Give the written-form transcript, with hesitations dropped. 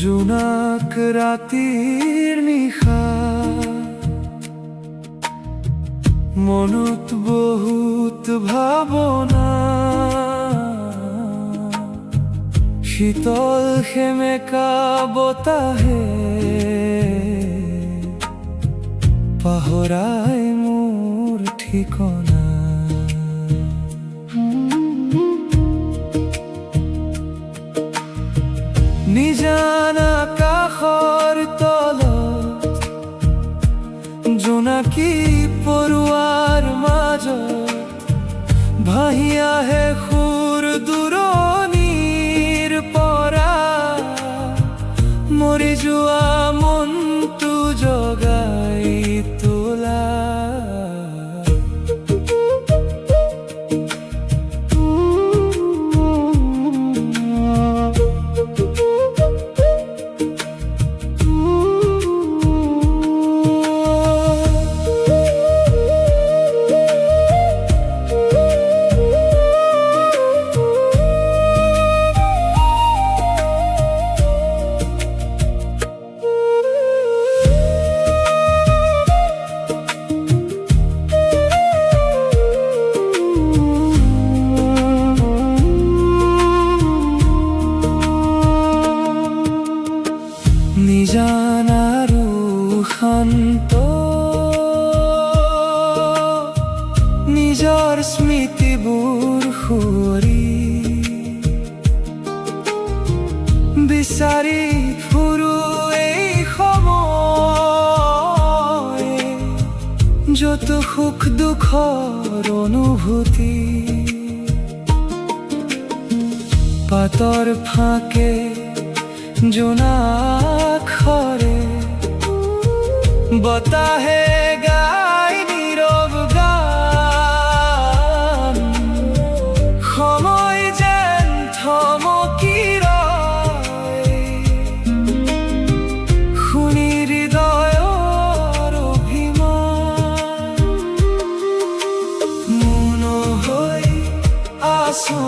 জোনাক ৰাতিৰ নিশা মনত বহুত ভাৱনা, শীতল সেমেকা বতাহে পাহৰাই মোৰ ঠিকনা। নিজান আকাশৰ তলত জোনাকী পৰুৱাৰ মাজত ভাহি আহে সুৰ দূৰণিৰ পৰা, মৰি যোৱা মনটো জগাই তোলা। নিজান আৰু শান্ত নিজৰ স্মৃতিবোৰ সুঁৱৰি বিচাৰি ফুৰো এই সময়, যত সুখ দুখৰ অনুভূতি পাতৰ ফাঁকে জোনাকৰে বতাহে গাই নীৰৱ গান, সময় যেন থমকি ৰয়, শুনি হৃদয়ৰ অভিমান, মন হৈ আছো